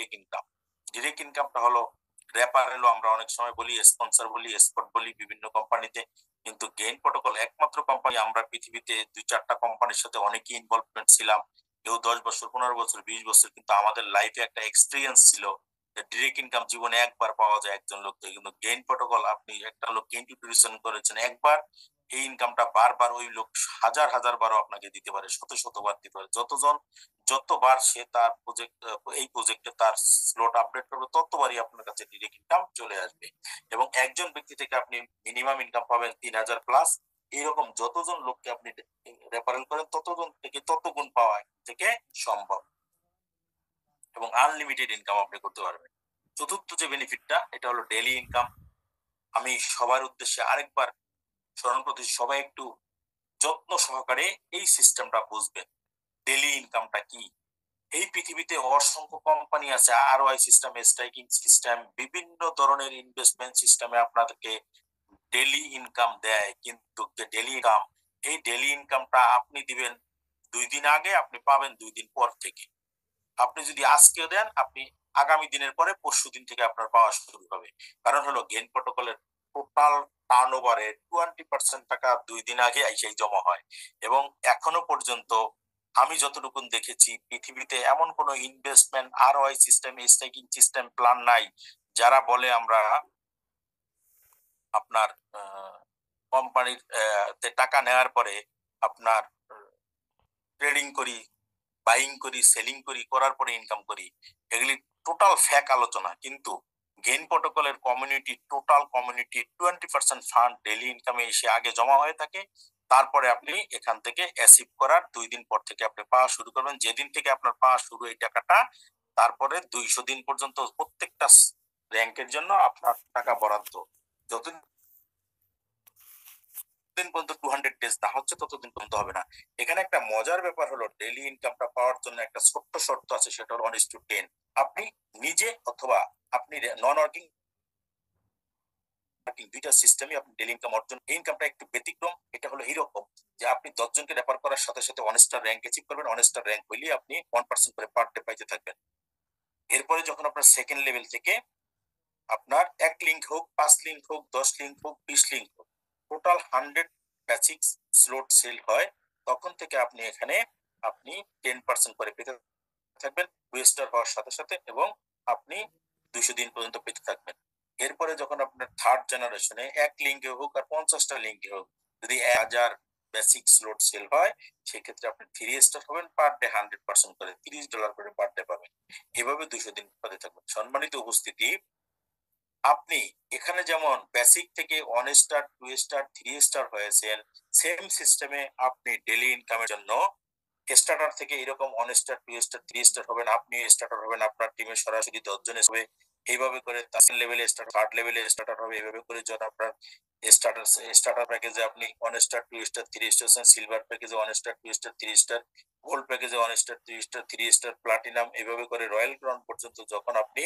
Direct income. Direct ইনকামটা হলো রেফারেলও আমরা অনেক সময় বলি, স্পন্সর বলি, স্পট বলি বিভিন্ন কোম্পানিতে। কিন্তু গেইন প্রোটোকল একমাত্র কোম্পানি, আমরা পৃথিবীতে 2-4টা কোম্পানির সাথে অনেকই ইনভলভমেন্ট ছিলাম, কেউ 10 বছর, 15 বছর, 20 বছর, কিন্তু আমাদের লাইফে একটা এক্সপিরিয়েন্স ছিল যে ডিরেক্ট ইনকাম জীবনে একবার পাওয়া যায় একজন লোক থেকে। কিন্তু গেইন প্রোটোকল আপনি একটা লোককে ইন্ট্রোডিউশন করেছেন একবার, এই ইনকামটা বারবার ওই লোক হাজার হাজার বারও আপনাকে দিতে পারে, শত শতবার দিতে পারে। যতবার সে তার প্রজেক্ট, এই প্রজেক্টে তার স্লট আপডেট করবে, ততবারই আপনার কাছে ডিরেক্ট ইনকাম চলে আসবে। এবং একজন ব্যক্তি থেকে আপনি মিনিমাম ইনকাম পাবেন 3000+। এইরকম যতজন লোককে আপনি রেফারেল করেন ততজন থেকে তত গুণ পাওয়া থেকে সম্ভব, এবং আনলিমিটেড ইনকাম আপনি করতে পারবেন। চতুর্থ যে বেনিফিটটা, এটা হলো ডেইলি ইনকাম। আমি সবার উদ্দেশ্যে আরেকবার স্মরণ করতেছি, সবাই একটু যত্ন সহকারে এই সিস্টেমটা বুঝবেন। ডেইলি ইনকামটা কি? এই পৃথিবীতে অসংখ্য কোম্পানি আছে, আরওআই সিস্টেম, স্ট্রাইকিং সিস্টেম, বিভিন্ন ধরনের ইনভেস্টমেন্ট সিস্টেমে আপনাদেরকে ডেইলি ইনকাম দেয়। কিন্তু ডেইলি ইনকাম, এই ডেইলি ইনকামটা আপনি দিবেন 2 দিন আগে, আপনি পাবেন 2 দিন পর থেকে। আপনি যদি আজকে দেন, আপনি আগামী দিনের পরে পরশু দিন থেকে আপনার পাওয়া শুরু হবে। কারণ হলো গেইন প্রোটোকলের টোটাল টার্ন ওভারে 20% টাকা 2 দিন আগে এসেই জমা হয়। এবং এখনো পর্যন্ত আমি যতটুকু দেখেছি, পৃথিবীতে এমন কোনো investment ROI system, staking system plan নাই যারা বলে আমরা আপনার কোম্পানির টাকা নেওয়ার পরে আপনার ট্রেডিং করি, বাইং করি, সেলিং করি, করার পরে ইনকাম করি। এগুলি টোটাল ফ্যাক আলোচনা। কিন্তু গেইন প্রোটোকলের community, total community 20% fund daily ইনকামে এসে আগে জমা হয়ে থাকে। তারপরে আপনি এখান থেকে অ্যাসিভ করার 2 দিন পর থেকে আপনি পাওয়া শুরু করবেন। যেদিন থেকে আপনার পাওয়া শুরু এই টাকাটা, তারপরে 200 দিন পর্যন্ত প্রত্যেকটা র্যাঙ্কের জন্য আপনার টাকা বরাদ্দ। যতদিন পর্যন্ত 200 ডেজ না হচ্ছে ততদিন পর্যন্ত হবে না। এখানে একটা মজার ব্যাপার হলো, ডেইলি ইনকামটা পাওয়ার জন্য একটা ছোট্ট শর্ত আছে, সেটা হলো 1:10। আপনি নিজে অথবা আপনি নন ওয়ার্কিং দুইটা সিস্টেমে আপনি ডেইলি ইনকাম অর্জন। এই ইনকামটা একটু ব্যতিক্রম। এটা হলো এইরকম যে আপনি 10 জনকে রেফার করার সাথে সাথে 1 স্টার র্যাঙ্ক অ্যাচিভ করবেন। 1 স্টার র্যাঙ্ক হইলে আপনি 1% করে পার ডে পাইতে থাকবেন। এরপরে যখন আপনার সেকেন্ড লেভেল থেকে আপনার 1 লিঙ্ক হোক, 5 লিঙ্ক হোক, 10 লিঙ্ক হোক, 20 লিঙ্ক হোক, টোটাল 100 বেসিক স্লট সেল হয়, তখন থেকে আপনি এখানে আপনি 10% করে পেতে থাকবেন 2 স্টার হওয়ার সাথে সাথে, এবং আপনি 200 দিন পর্যন্ত পেতে থাকবেন। এরপরে যখন আপনার থার্ড জেনারেশনে 1 লিঙ্কে হোক আর 50টা লিঙ্কে হোক, যদি 1000 বেসিক স্লট সেল হয়, সেক্ষেত্রে আপনি 3 স্টার হবেন, পার ডে 100% করে $30 করে পার ডে পাবেন। এভাবে 200 দিন পেতে থাকবেন। সম্মানিত উপস্থিতি, আপনি এখানে যেমন বেসিক থেকে 1 স্টার, 2 স্টার, 3 স্টার হয়েছেন, সেম সিস্টেমে আপনি ডেইলি ইনকামের জন্য স্টার্টার থেকে এরকম 1 স্টার, 2 স্টার, 3 স্টার হবেন। আপনি স্টার্টার হবেন, আপনার টিমে সরাসরি 10 জন হবে। এইভাবে করে সেকেন্ড লেভেলে স্টার, থার্ড লেভেলে স্টার্টার হবে। এইভাবে করে যখন আপনার স্টার্টার প্যাকেজে আপনি 1 স্টার, 2 স্টার, 3 স্টার, সিলভার প্যাকেজে 1 স্টার, 2 স্টার, 3 স্টার, গোল্ড প্যাকেজে 1 স্টার, 2 স্টার, 3 স্টার, প্লাটিনাম, এইভাবে করে রয়্যাল ক্রাউন পর্যন্ত যখন আপনি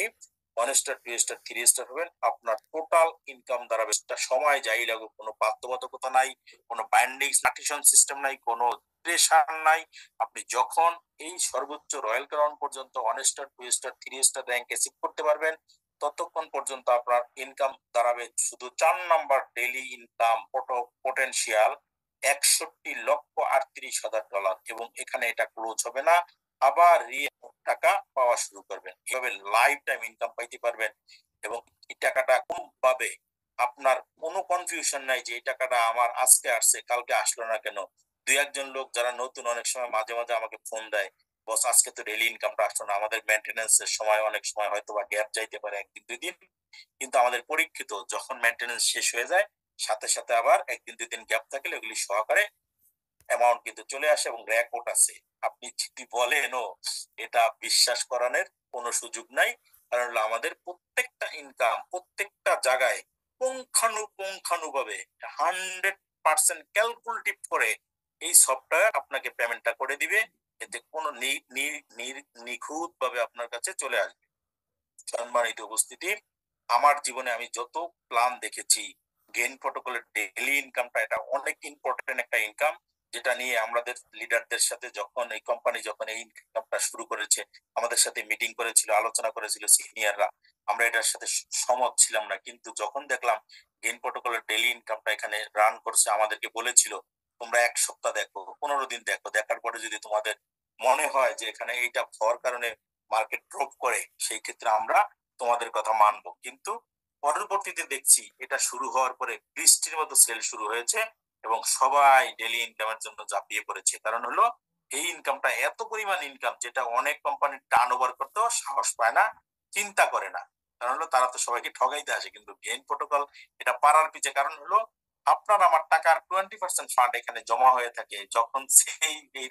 1 স্টার, 2 স্টার, 3 স্টার হবেন, আপনার টোটাল ইনকাম দাঁড়াবে। সময় যাই লাগুক, কোনো বাধ্যবাধকতা নাই, কোনো বাইন্ডিং নাটিশন সিস্টেম নাই, কোনো প্রেশার নাই। আপনি যখন এই সর্বোচ্চ রয়্যাল ক্রাউন পর্যন্ত 1 star, 2 star, 3 star rank achieve করতে পারবেন, ততক্ষণ পর্যন্ত আপনার ইনকাম দাঁড়াবে শুধু 4 নাম্বার ডেইলি ইনকাম পটেনশিয়াল $61,38,000। এবং এখানে এটা ক্লোজ হবে না, আবার টাকা পাওয়া শুরু করবেন। এভাবে লাইফ টাইম ইনকাম পাইতে পারবেন। এবং এই টাকাটা কোন ভাবে আপনার কোনো কনফিউশন নাই যে এই টাকাটা আমার আজকে আসছে, কালকে আসলো না কেন। 2-1 জন লোক যারা নতুন অনেক সময় মাঝে মাঝে আমাকে ফোন দেয়, বস আজকে তো ডেইলি ইনকামটা আসলো না। আমাদের মেনটেন্যান্স এর সময় অনেক সময় হয়তো বা গ্যাপ যাইতে পারে 1-2 দিন, কিন্তু আমাদের পরীক্ষিত যখন মেনটেন্যান্স শেষ হয়ে যায়, সাথে সাথে আবার 1-2 দিন গ্যাপ থাকলে ওগুলি সহকারে অ্যামাউন্ট কিন্তু চলে আসে এবং রেকর্ড আছে। আপনি যদি বলেনও, এটা বিশ্বাস করানোর কোনো সুযোগ নাই। কারণ আমাদের প্রত্যেকটা ইনকাম প্রত্যেকটা জায়গায় পুঙ্খানুপুঙ্খানুভাবে 100% ক্যালকুলেটিভ করে এই সফটওয়্যার আপনাকে পেমেন্টটা করে দিবে। এতে কোনো নিখুঁত ভাবে আপনার কাছে চলে আসবে। সম্মানিত উপস্থিতি, আমার জীবনে আমি যত প্ল্যান দেখেছি, গেইন প্রোটোকলের ডেইলি ইনকামটা এটা অনেক ইম্পর্টেন্ট একটা ইনকাম, যেটা নিয়ে আমাদের লিডারদের সাথে যখন এই কোম্পানি যখন এই ইনকামটা শুরু করেছে, আমাদের সাথে মিটিং করেছিল, আলোচনা করেছিল সিনিয়ররা, আমরা এটার সাথে সমত ছিলাম না। কিন্তু যখন দেখলাম গেইন প্রোটোকলের ডেইলি ইনকামটা এখানে রান করছে, আমাদেরকে বলেছিল তোমরা 1 সপ্তাহ দেখো, 15 দিন দেখো, দেখার পরে যদি তোমাদের মনে হয় যে এখানে এইটা হওয়ার কারণে মার্কেট ড্রপ করে, সেই ক্ষেত্রে আমরা তোমাদের কথা মানবো। কিন্তু পরবর্তীতে দেখছি এটা শুরু হওয়ার পরে বৃষ্টির মতো সেল শুরু হয়েছে এবং সবাই ডেইলি ইনকামের জন্য ঝাঁপিয়ে পড়েছে। কারণ হলো এই ইনকামটা এত পরিমাণ ইনকাম যেটা অনেক কোম্পানি টার্ন ওভার করতেও সাহস পায় না, চিন্তা করে না। কারণ হলো তারা তো সবাইকে ঠগাইতে আসে, কিন্তু গেইন প্রোটোকল এটা পারার পিছে কারণ হলো আপনার আমার টাকার 20% ফান্ড এখানে জমা হয়ে থাকে। যখন সেই এই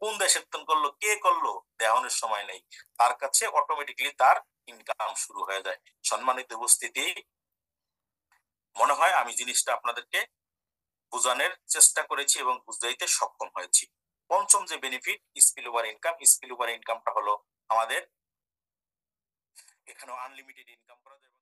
কোন দেশের তন করলো, কে করলো, দেওয়ানোর সময় নেই, তার কাছে অটোমেটিকলি তার ইনকাম শুরু হয়ে যায়। সম্মানিত উপস্থিতি, মনে হয় আমি জিনিসটা আপনাদেরকে বোঝানোর চেষ্টা করেছি এবং বুঝাইতে সক্ষম হয়েছি। পঞ্চম যে benefit spill over income, spill over ইনকামটা হলো আমাদের এখানে আনলিমিটেড ইনকাম করা যায়।